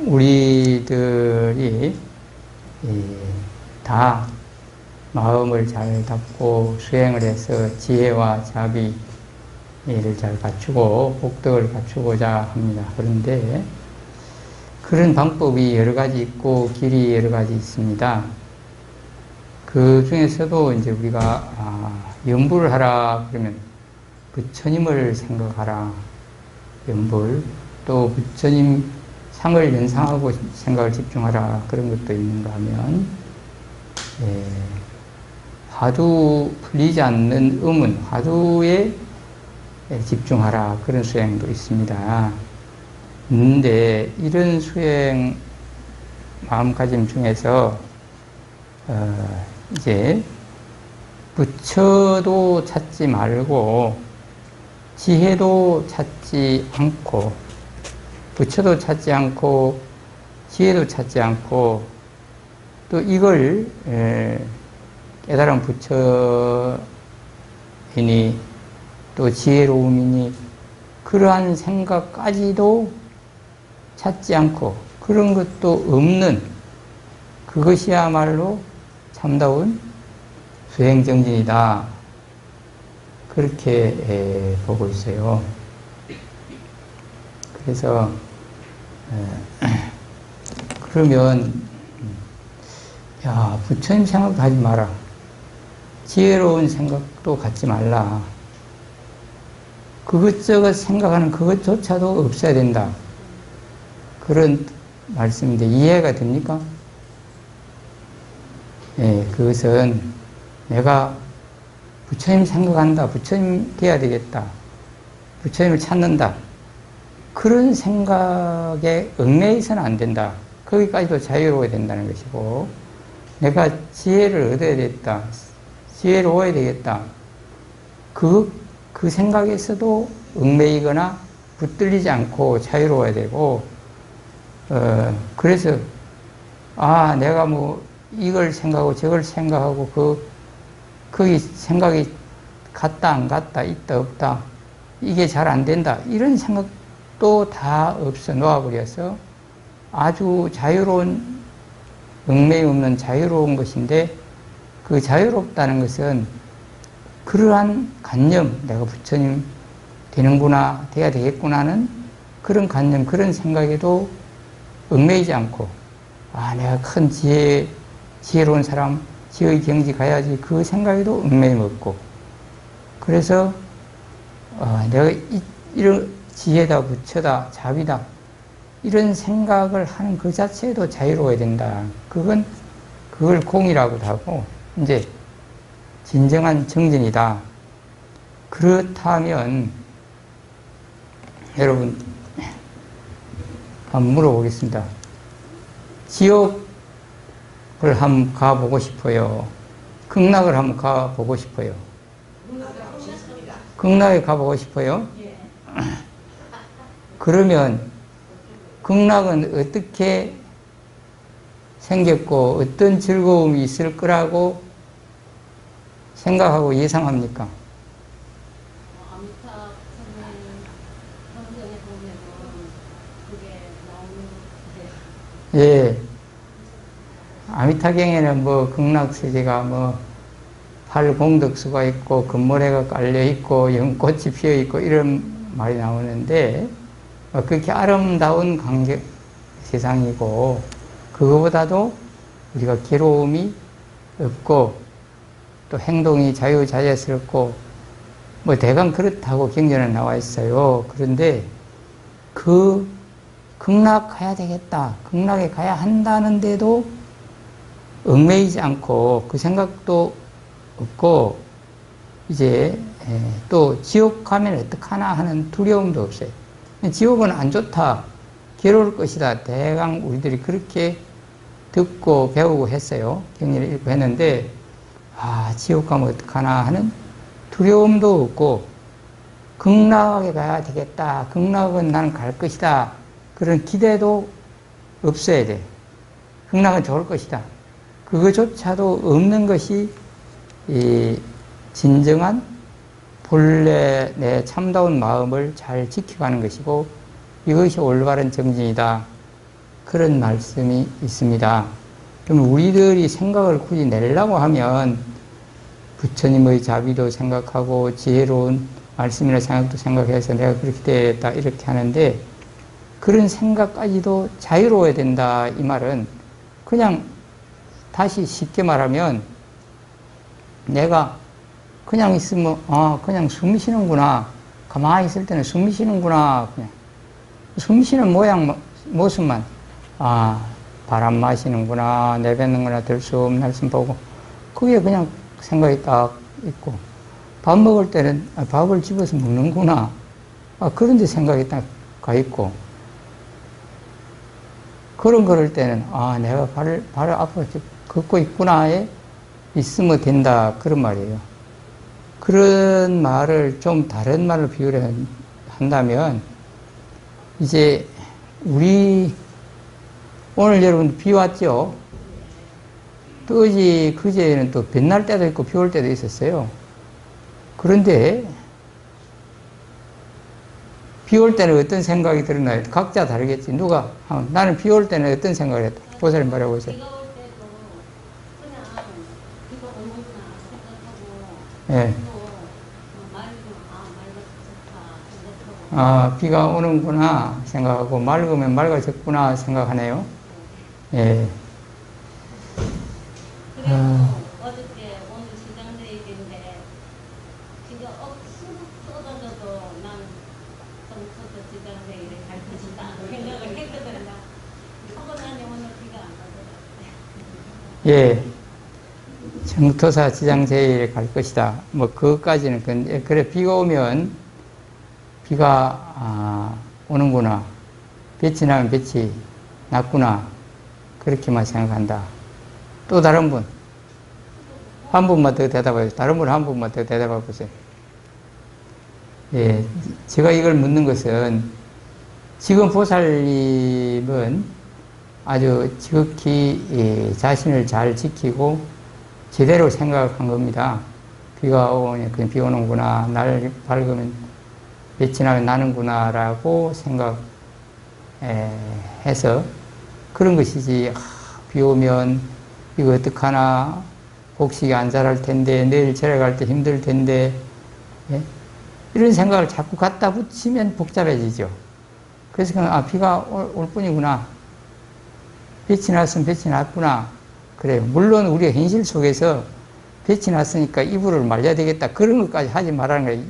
우리들이 다 마음을 잘 닫고 수행을 해서 지혜와 자비를 잘 갖추고 복덕을 갖추고자 합니다. 그런데 그런 방법이 여러 가지 있고 길이 여러 가지 있습니다. 그 중에서도 이제 우리가 연불을 하라 그러면 부처님을 생각하라. 연불. 또 부처님 상을 연상하고 생각을 집중하라. 그런 것도 있는가 하면 화두 풀리지 않는 음은 화두에 집중하라. 그런 수행도 있습니다. 근데 이런 수행 마음가짐 중에서 이제 부처도 찾지 말고 지혜도 찾지 않고 부처도 찾지 않고 지혜도 찾지 않고 또 이걸 깨달은 부처이니 또 지혜로움이니 그러한 생각까지도 찾지 않고 그런 것도 없는 그것이야말로 참다운 수행정진이다. 그렇게 보고 있어요. 그래서 그러면 야, 부처님 생각도 하지 마라. 지혜로운 생각도 갖지 말라. 그것저것 생각하는 그것조차도 없어야 된다. 그런 말씀인데 이해가 됩니까? 예, 그것은 내가 부처님 생각한다. 부처님 돼야 되겠다. 부처님을 찾는다. 그런 생각에 얽매이서는 안 된다. 거기까지도 자유로워야 된다는 것이고 내가 지혜를 얻어야 되겠다. 지혜로워야 되겠다. 그 생각에서도 얽매이거나 붙들리지 않고 자유로워야 되고 그래서 내가 뭐 이걸 생각하고 저걸 생각하고 거기 생각이 갔다 안 갔다 있다 없다 이게 잘 안 된다 이런 생각도 다 없어 놓아버려서 아주 자유로운 얽매임 없는 자유로운 것인데 그 자유롭다는 것은 그러한 관념 내가 부처님 되는구나 돼야 되겠구나는 그런 관념 그런 생각에도 얽매이지 않고 내가 큰 지혜로운 사람 지혜의 경지 가야지 그 생각에도 얽매임 없고 그래서 내가 이런 지혜다 부처다 자비다 이런 생각을 하는 그 자체에도 자유로워야 된다. 그걸 공이라고도 하고 이제 진정한 정진이다. 그렇다면 여러분 한번 물어보겠습니다. 지옥을 한번 가보고 싶어요? 극락을 한번 가보고 싶어요? 극락에 가보고 싶어요? 그러면 극락은 어떻게 생겼고 어떤 즐거움이 있을 거라고 생각하고 예상합니까? 아미타 성경에 보면 그게 나오는 예. 아미타경에는 뭐 극락세계가 뭐 팔공덕수가 있고 금모래가 깔려 있고 연꽃이 피어 있고 이런 말이 나오는데 그렇게 아름다운 세상이고 그거보다도 우리가 괴로움이 없고 또 행동이 자유자재스럽고 뭐 대강 그렇다고 경전에 나와 있어요. 그런데 그 극락 가야 되겠다. 극락에 가야 한다는데도 얽매이지 않고 그 생각도 없고 이제 또 지옥 가면 어떡하나 하는 두려움도 없어요. 지옥은 안 좋다. 괴로울 것이다. 대강 우리들이 그렇게 듣고 배우고 했어요. 경전을 읽고 했는데 지옥 가면 어떡하나 하는 두려움도 없고 극락에 가야 되겠다. 극락은 나는 갈 것이다. 그런 기대도 없어야 돼. 극락은 좋을 것이다. 그것조차도 없는 것이 이 진정한 본래 내 참다운 마음을 잘 지켜가는 것이고 이것이 올바른 정진이다. 그런 말씀이 있습니다. 그럼 우리들이 생각을 굳이 내려고 하면 부처님의 자비도 생각하고 지혜로운 말씀이나 생각도 생각해서 내가 그렇게 되었다 이렇게 하는데 그런 생각까지도 자유로워야 된다 이 말은 그냥 다시 쉽게 말하면 내가 그냥 있으면 그냥 숨 쉬는구나 가만히 있을 때는 숨 쉬는구나 그냥 숨 쉬는 모양 모습만 바람 마시는구나 내뱉는구나 들 수 없는 말씀 보고 그게 그냥 생각이 딱 있고 밥 먹을 때는 밥을 집어서 먹는구나 그런 데 생각이 딱 가 있고 그럴 때는 내가 발을 앞으로 걷고 있구나에 있으면 된다 그런 말이에요. 그런 말을 좀 다른 말로 비유를 한다면 이제 우리 오늘 여러분 비 왔죠? 또 그제는 또 비 날 때도 있고 비 올 때도 있었어요. 그런데 비 올 때는 어떤 생각이 들었나요? 각자 다르겠지. 나는 비 올 때는 어떤 생각을 했다. 보살님 말하고 있어요. 비가 올 때도 그냥 비가 오는구나 생각하고 예. 또 맑으면 좋다 생각하고 비가 오는구나 생각하고 맑으면 맑아졌구나 생각하네요. 예. 그리고 어저께 오늘 시장대회인데 비가 쑥 쏟아져도 난 성서도 시장대회를 갈 것이다 생각을 했거든요. 하고 나니 오늘 비가 안 오더라고요. 예. 정토사 지장제일에 갈 것이다. 뭐, 그것까지는, 그래, 비가 오면, 비가, 오는구나. 빛이 나면 빛이 났구나. 그렇게만 생각한다. 또 다른 분. 한 분만 더 대답해 보세요. 다른 분 한 분만 더 대답해 보세요. 예. 제가 이걸 묻는 것은, 지금 보살님은 아주 지극히 자신을 잘 지키고 제대로 생각한 겁니다. 비가 오면 그냥 비 오는구나, 날 밝으면 빛이 나면 나는구나 라고 생각해서 그런 것이지. 비 오면 이거 어떡하나, 곡식이 안 자랄 텐데, 내일 절에 갈 때 힘들 텐데, 예? 이런 생각을 자꾸 갖다 붙이면 복잡해지죠. 그래서 그냥 비가 올 뿐이구나, 빛이 났으면 빛이 났구나. 그래요. 물론 우리가 현실 속에서 빛이 났으니까 이불을 말려야 되겠다 그런 것까지 하지 말라는 거예요.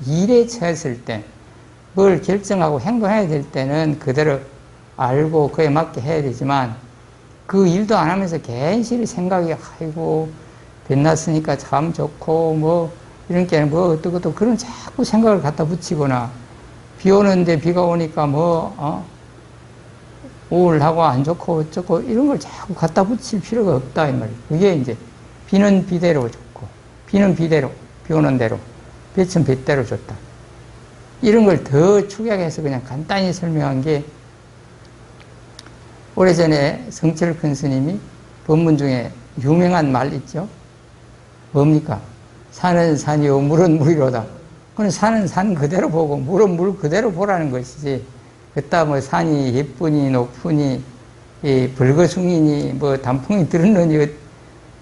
일에 처했을 때 뭘 결정하고 행동해야 될 때는 그대로 알고 그에 맞게 해야 되지만 그 일도 안 하면서 괜시리 생각이 아이고 빛 났으니까 참 좋고 뭐 이런 게 뭐 어떠고 그런 자꾸 생각을 갖다 붙이거나 비 오는데 비가 오니까 우울하고 안 좋고 어쩌고 이런 걸 자꾸 갖다 붙일 필요가 없다 이 말이에요. 그게 이제 비는 비대로 좋고 비는 비대로 비 오는 대로 빛은 빛대로 좋다. 이런 걸 더 축약해서 그냥 간단히 설명한 게 오래전에 성철 큰 스님이 법문 중에 유명한 말 있죠. 뭡니까? 산은 산이요 물은 물이로다. 그건 산은 산 그대로 보고 물은 물 그대로 보라는 것이지 그따 뭐 산이 예쁘니 높으니 불거숭이니 뭐 단풍이 들었느니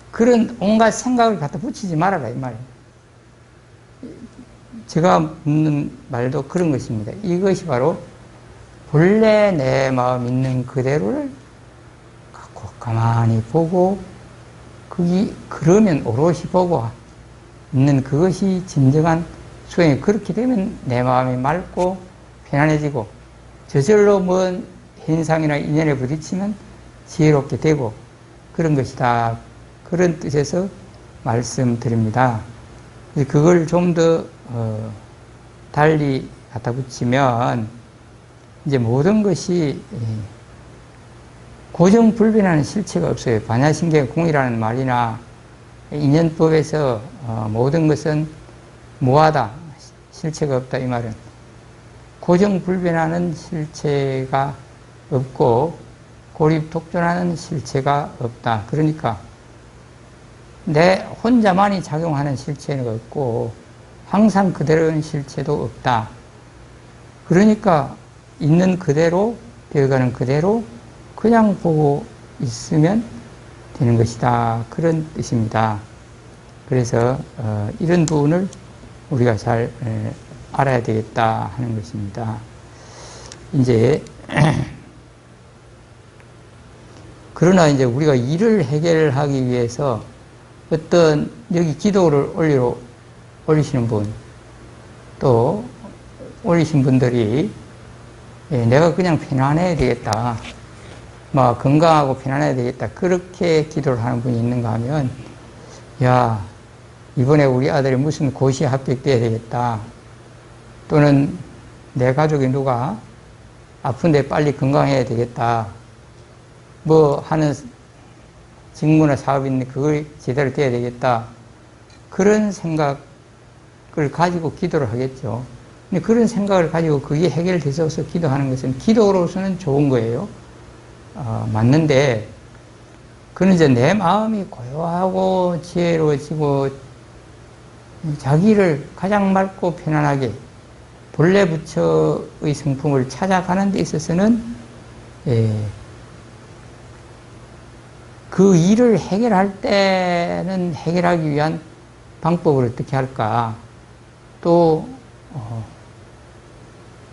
그런 온갖 생각을 갖다 붙이지 말아라 이 말이에요. 제가 묻는 말도 그런 것입니다. 이것이 바로 본래 내 마음 있는 그대로를 갖고 가만히 보고 그러면 오롯이 보고 있는 그것이 진정한 수행이. 그렇게 되면 내 마음이 맑고 편안해지고 저절로 먼 현상이나 인연에 부딪히면 지혜롭게 되고 그런 것이다. 그런 뜻에서 말씀드립니다. 그걸 좀 더 달리 갖다 붙이면 이제 모든 것이 고정불변하는 실체가 없어요. 반야신경 공이라는 말이나 인연법에서 모든 것은 무하다, 실체가 없다 이 말은 고정불변하는 실체가 없고 고립독존하는 실체가 없다. 그러니까 내 혼자만이 작용하는 실체는 없고 항상 그대로인 실체도 없다. 그러니까 있는 그대로 되어가는 그대로 그냥 보고 있으면 되는 것이다. 그런 뜻입니다. 그래서 이런 부분을 우리가 잘 알아야 되겠다 하는 것입니다. 이제 그러나 이제 우리가 일을 해결하기 위해서 어떤 여기 기도를 올리시는 분, 또 올리신 분들이 내가 그냥 편안해야 되겠다, 뭐 건강하고 편안해야 되겠다, 그렇게 기도를 하는 분이 있는가 하면, 야, 이번에 우리 아들이 무슨 고시에 합격돼야 되겠다, 또는 내 가족이 누가 아픈데 빨리 건강해야 되겠다, 뭐 하는 직무나 사업이 있는데 그걸 제대로 돼야 되겠다, 그런 생각을 가지고 기도를 하겠죠. 근데 그런 생각을 가지고 그게 해결돼서 기도하는 것은 기도로서는 좋은 거예요. 맞는데, 그는 이제 내 마음이 고요하고 지혜로워지고 자기를 가장 맑고 편안하게 본래 부처의 성품을 찾아가는 데 있어서는 그 일을 해결할 때는 해결하기 위한 방법을 어떻게 할까, 또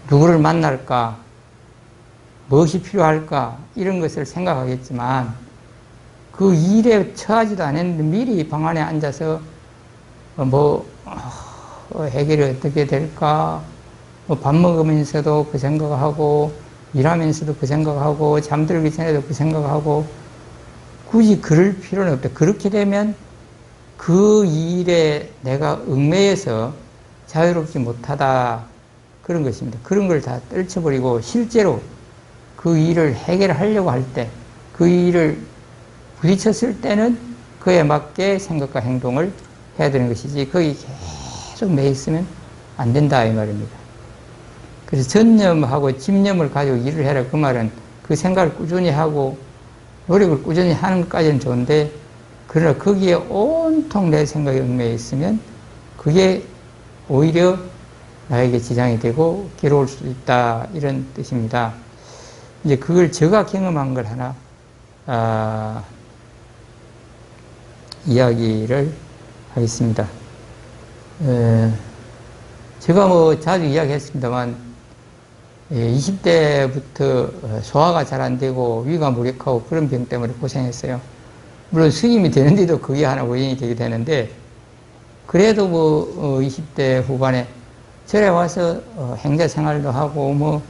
누구를 만날까, 무엇이 필요할까, 이런 것을 생각하겠지만 그 일에 처하지도 않았는데 미리 방 안에 앉아서 해결이 어떻게 될까, 밥 먹으면서도 그 생각하고 일하면서도 그 생각하고 잠들기 전에도 그 생각하고, 굳이 그럴 필요는 없다. 그렇게 되면 그 일에 내가 얽매여서 자유롭지 못하다, 그런 것입니다. 그런 걸 다 떨쳐버리고 실제로 그 일을 해결하려고 할 때, 그 일을 부딪혔을 때는 그에 맞게 생각과 행동을 해야 되는 것이지, 거기 계속 매 있으면 안 된다, 이 말입니다. 그래서 전념하고 집념을 가지고 일을 해라, 그 말은 그 생각을 꾸준히 하고 노력을 꾸준히 하는 것까지는 좋은데, 그러나 거기에 온통 내 생각이 얽매여 있으면 그게 오히려 나에게 지장이 되고 괴로울 수 있다, 이런 뜻입니다. 이제 그걸 제가 경험한 걸 하나 이야기를 하겠습니다. 제가 자주 이야기했습니다만 20대부터 소화가 잘 안 되고 위가 무력하고 그런 병 때문에 고생했어요. 물론 스님이 되는데도 그게 하나 원인이 되게 되는데, 그래도 20대 후반에 절에 와서 행자 생활도 하고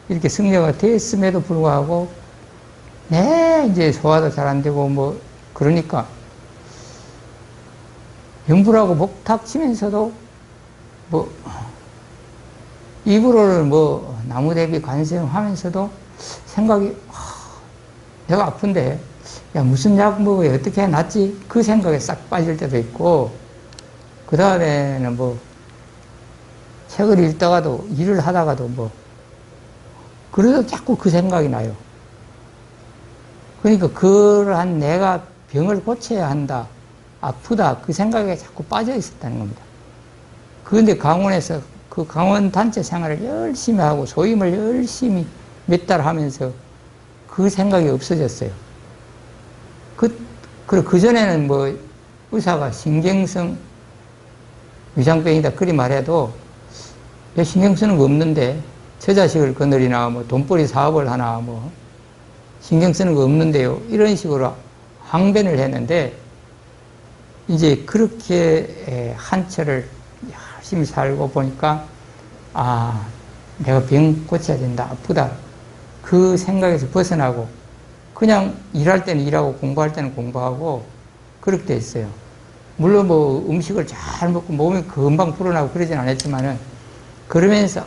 이렇게 승려가 됐음에도 불구하고 이제 소화도 잘 안 되고 그러니까 염불하고 목탁 치면서도 입으로는 나무 대비 관세음하면서도 생각이, 내가 아픈데 야, 무슨 약 먹어야 어떻게 낫지? 그 생각에 싹 빠질 때도 있고, 그 다음에는 책을 읽다가도, 일을 하다가도 그래도 자꾸 그 생각이 나요. 그러니까 그러한 내가 병을 고쳐야 한다, 아프다, 그 생각에 자꾸 빠져 있었다는 겁니다. 그런데 강원에서 그 강원 단체 생활을 열심히 하고 소임을 열심히 몇 달 하면서 그 생각이 없어졌어요. 그전에는 의사가 신경성 위장병이다 그리 말해도 신경 쓰는 거 없는데, 처자식을 거느리나 돈벌이 사업을 하나 신경 쓰는 거 없는데요, 이런 식으로 항변을 했는데, 이제 그렇게 한철을 열심히 살고 보니까, 내가 병 고쳐야 된다, 아프다, 그 생각에서 벗어나고 그냥 일할 때는 일하고 공부할 때는 공부하고 그렇게 돼 있어요. 물론 음식을 잘 먹고 몸이 금방 불어나고 그러진 않았지만은, 그러면서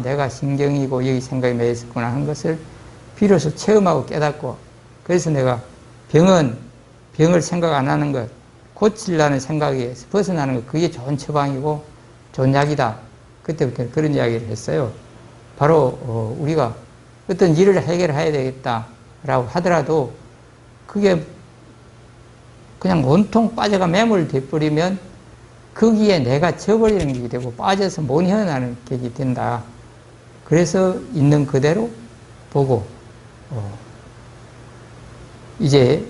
내가 신경이고 여기 생각이 매여 있었구나 하는 것을 비로소 체험하고 깨닫고, 그래서 내가 병을 생각 안 하는 것, 고치려는 생각에서 벗어나는 것, 그게 좋은 처방이고 좋은 약이다. 그때부터 그런 이야기를 했어요. 바로 우리가 어떤 일을 해결해야 되겠다라고 하더라도 그게 그냥 온통 빠져가 매몰돼버리면 거기에 내가 져버리는 게 되고 빠져서 못 헤어나는 격이 된다. 그래서 있는 그대로 보고 이제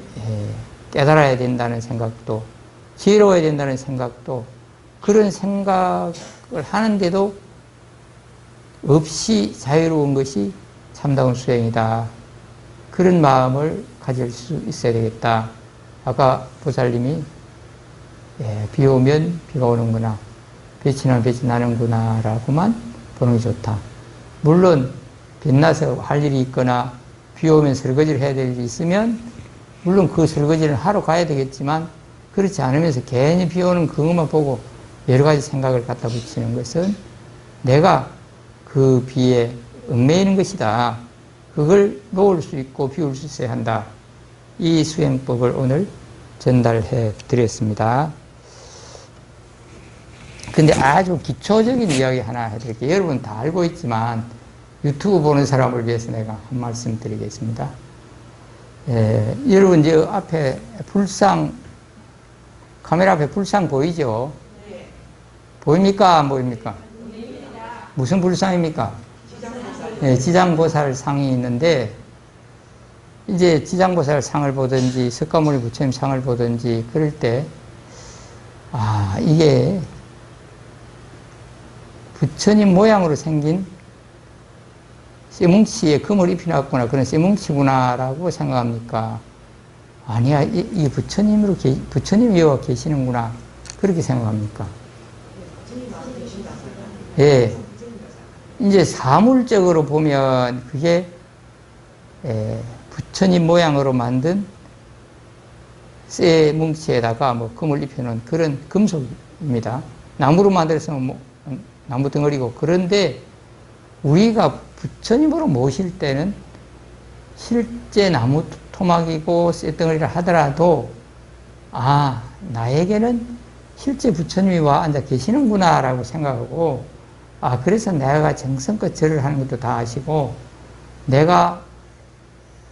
깨달아야 된다는 생각도, 지혜로워야 된다는 생각도, 그런 생각을 하는데도 없이 자유로운 것이 참다운 수행이다. 그런 마음을 가질 수 있어야 되겠다. 아까 보살님이 비 오면 비가 오는구나, 빛이 나면 빛이 나는구나 라고만 보는 게 좋다. 물론 빛나서 할 일이 있거나 비 오면 설거지를 해야 될 일이 있으면 물론 그 설거지를 하러 가야 되겠지만, 그렇지 않으면서 괜히 비 오는 그것만 보고 여러 가지 생각을 갖다 붙이는 것은 내가 그 비에 얽매이는 것이다. 그걸 놓을 수 있고 비울 수 있어야 한다. 이 수행법을 오늘 전달해 드렸습니다. 근데 아주 기초적인 이야기 하나 해드릴게요. 여러분 다 알고 있지만 유튜브 보는 사람을 위해서 내가 한 말씀 드리겠습니다. 여러분 저 앞에 불상, 카메라 앞에 불상 보이죠? 네. 보입니까? 안 보입니까? 보입니다. 무슨 불상입니까? 지장보살 상이 있는데, 이제 지장보살 상을 보든지 석가모니 부처님 상을 보든지 그럴 때, 이게 부처님 모양으로 생긴 쇠뭉치에 금을 입혀놨구나, 그런 쇠뭉치구나라고 생각합니까? 아니야, 이 부처님이 여기 계시는구나, 그렇게 생각합니까? 예. 이제 사물적으로 보면 그게 부처님 모양으로 만든 쇠 뭉치에다가 뭐 금을 입혀놓은 그런 금속입니다. 나무로 만들어서 뭐 나무 덩어리고. 그런데 우리가 부처님으로 모실 때는 실제 나무 토막이고 쇠 덩어리를 하더라도 나에게는 실제 부처님이 와 앉아 계시는구나 라고 생각하고, 그래서 내가 정성껏 절을 하는 것도 다 아시고, 내가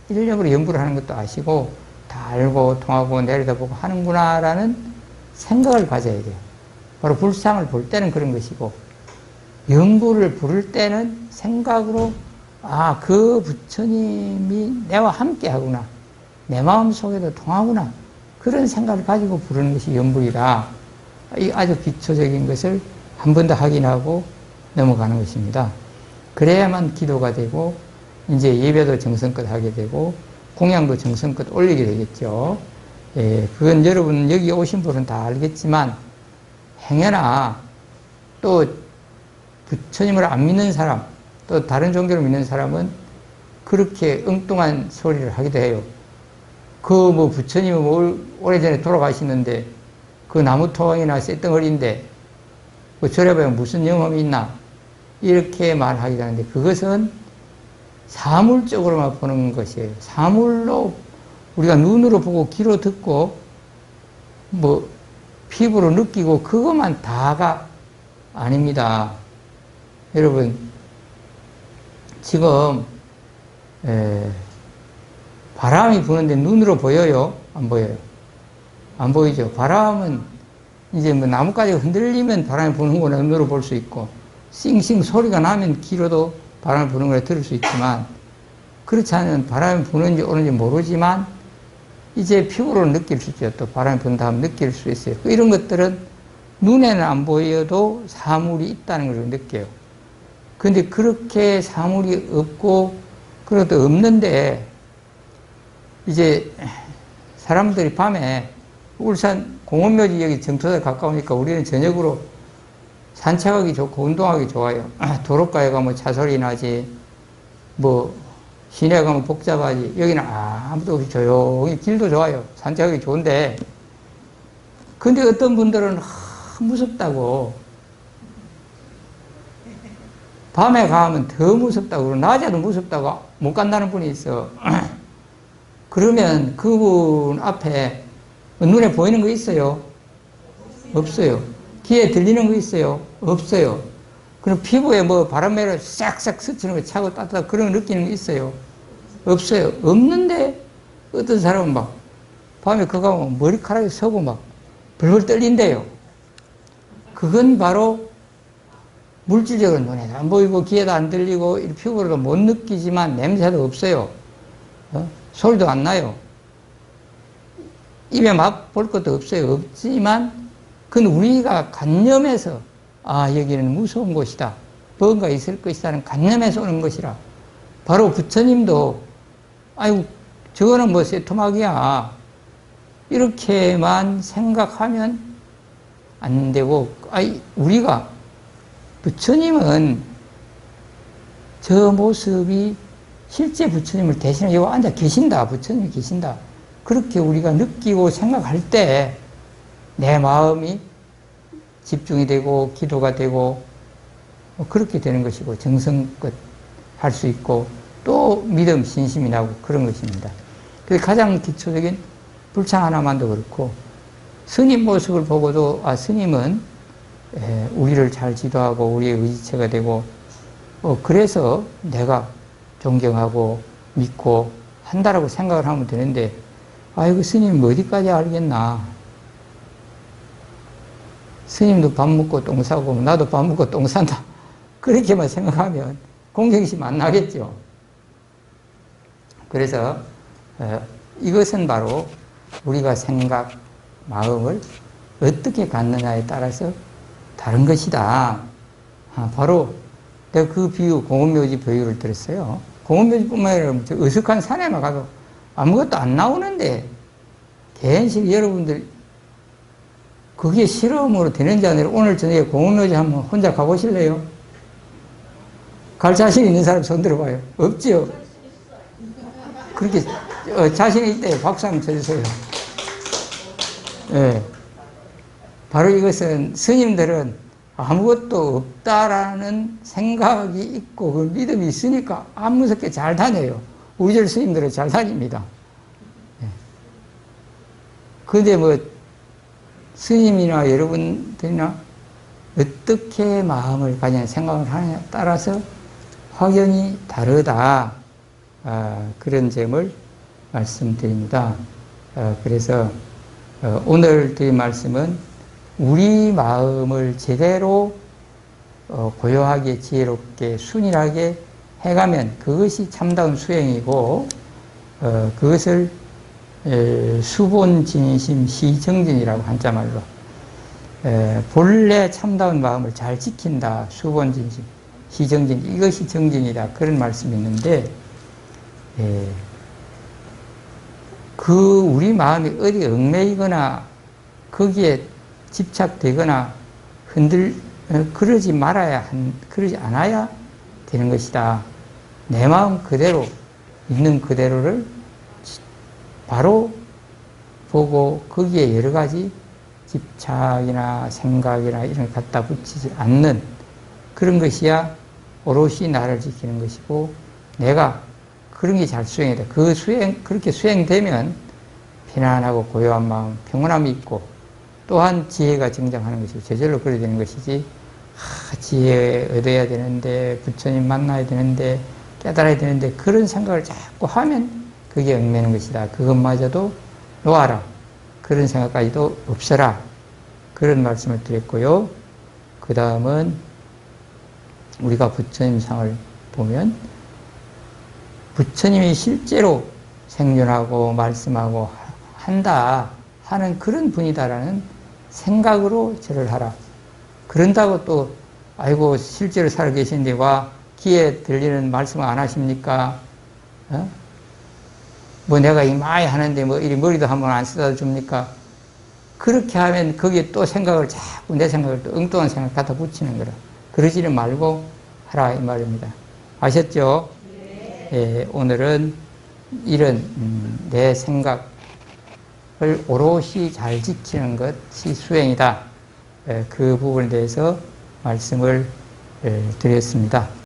일념으로 연구를 하는 것도 아시고, 다 알고 통하고 내려다보고 하는구나 라는 생각을 가져야 돼요. 바로 불상을 볼 때는 그런 것이고, 연구를 부를 때는 생각으로 그 부처님이 내와 함께 하구나, 내 마음속에도 통하구나, 그런 생각을 가지고 부르는 것이 연불이다. 이 아주 기초적인 것을 한 번 더 확인하고 넘어가는 것입니다. 그래야만 기도가 되고, 이제 예배도 정성껏 하게 되고, 공양도 정성껏 올리게 되겠죠. 그건 여러분 여기 오신 분은 다 알겠지만, 행여나 또 부처님을 안 믿는 사람, 또 다른 종교를 믿는 사람은 그렇게 엉뚱한 소리를 하기도 해요. 부처님은 오래전에 돌아가시는데, 그 나무 토막이나 쇳덩어리인데, 절해봐야 무슨 영험이 있나? 이렇게 말하기도 하는데, 그것은 사물적으로만 보는 것이에요. 사물로 우리가 눈으로 보고 귀로 듣고 피부로 느끼고 그것만 다가 아닙니다. 여러분 지금 바람이 부는데 눈으로 보여요? 안 보여요? 안 보이죠? 바람은 이제 나뭇가지가 흔들리면 바람이 부는 거나 눈으로 볼 수 있고, 싱싱 소리가 나면 귀로도 바람이 부는 걸 들을 수 있지만, 그렇지 않으면 바람이 부는지 오는지 모르지만 이제 피부로 느낄 수 있죠. 또 바람이 분다 하면 느낄 수 있어요. 이런 것들은 눈에는 안 보여도 사물이 있다는 걸 느껴요. 그런데 그렇게 사물이 없고 그것도 없는데, 이제 사람들이 밤에 울산 공원묘지 여기 정토에 가까우니까 우리는 저녁으로 산책하기 좋고 운동하기 좋아요. 도로가에 가면 차소리 나지, 시내 가면 복잡하지. 여기는 아무도 없이 조용히, 길도 좋아요. 산책하기 좋은데, 근데 어떤 분들은 무섭다고, 밤에 가면 더 무섭다고 그러고, 낮에도 무섭다고 못 간다는 분이 있어. 그러면 그분 앞에 눈에 보이는 거 있어요? 없어요. 귀에 들리는 거 있어요? 없어요. 그럼 피부에 바람매로 싹싹 스치는 거 차고 따뜻하고 그런 거 느끼는 거 있어요? 없어요. 없는데 어떤 사람은 밤에 그거 가면 머리카락이 서고 벌벌 떨린대요. 그건 바로 물질적으로 눈에도 안 보이고 귀에도 안 들리고 피부로도 못 느끼지만 냄새도 없어요. 소리도 안 나요. 입에 막 볼 것도 없어요. 없지만 그건 우리가 관념에서 여기는 무서운 곳이다. 뭔가 있을 것이라는 관념에서 오는 것이라. 바로 부처님도 아이고 저거는 뭐 쇠토막이야. 이렇게만 생각하면 안 되고 우리가 부처님은 저 모습이 실제 부처님을 대신해 여기 앉아 계신다. 부처님이 계신다. 그렇게 우리가 느끼고 생각할 때 내 마음이 집중이 되고 기도가 되고 그렇게 되는 것이고 정성껏 할 수 있고 또 믿음, 신심이 나고 그런 것입니다. 그래서 가장 기초적인 불창 하나만도 그렇고 스님 모습을 보고도 스님은 우리를 잘 지도하고 우리의 의지체가 되고 그래서 내가 존경하고 믿고 한다라고 생각을 하면 되는데 이거 스님 어디까지 알겠나. 스님도 밥 먹고 똥 싸고 나도 밥 먹고 똥 산다. 그렇게만 생각하면 공경심 안 나겠죠. 그래서 이것은 바로 우리가 생각, 마음을 어떻게 갖느냐에 따라서 다른 것이다. 바로 내가 그 비유, 공원묘지 비유를 들었어요. 공원묘지뿐만 아니라 어색한 산에만 가도 아무것도 안 나오는데 괜시 여러분들 그게 실험으로 되는지 아니라 오늘 저녁에 공원묘지 한번 혼자 가보실래요? 갈 자신 있는 사람 손 들어봐요. 없죠? 그렇게 자신이 있대 박수 한번 쳐주세요. 네. 바로 이것은 스님들은 아무것도 없다라는 생각이 있고 그 믿음이 있으니까 안 무섭게 잘 다녀요. 우리들 스님들은 잘 다닙니다. 그런데 스님이나 여러분들이나 어떻게 마음을 가냐 생각을 하느냐에 따라서 확연히 다르다. 그런 점을 말씀드립니다. 그래서 오늘 드린 말씀은 우리 마음을 제대로 고요하게 지혜롭게 순일하게 해가면 그것이 참다운 수행이고 그것을 수본진심 시정진이라고 한자말로 본래 참다운 마음을 잘 지킨다. 수본진심 시정진 이것이 정진이다. 그런 말씀이 있는데 그 우리 마음이 어디 얽매이거나 거기에 집착되거나 그러지 그러지 않아야 되는 것이다. 내 마음 그대로 있는 그대로를 바로 보고 거기에 여러 가지 집착이나 생각이나 이런 걸 갖다 붙이지 않는 그런 것이야 오롯이 나를 지키는 것이고 내가 그런 게 잘 수행이 돼. 그렇게 수행되면 편안하고 고요한 마음, 평온함이 있고 또한 지혜가 증정하는 것이고 저절로 그래 되는 것이지 지혜 얻어야 되는데 부처님 만나야 되는데 깨달아야 되는데 그런 생각을 자꾸 하면 그게 얽매는 것이다. 그것마저도 놓아라. 그런 생각까지도 없어라. 그런 말씀을 드렸고요. 그 다음은 우리가 부처님 상을 보면 부처님이 실제로 생존하고 말씀하고 한다 하는 그런 분이다라는 생각으로 절을 하라. 그런다고 또 아이고 실제로 살아 계신데 와 귀에 들리는 말씀을 안 하십니까? 내가 이마에 하는데 이리 머리도 한번 안 쓰다 줍니까? 그렇게 하면 거기에 또 생각을 자꾸 내 생각을 또 엉뚱한 생각 갖다 붙이는 거라. 그러지는 말고 하라 이 말입니다. 아셨죠? 네. 오늘은 이런 내 생각을 오롯이 잘 지키는 것이 수행이다. 그 부분에 대해서 말씀을 드렸습니다.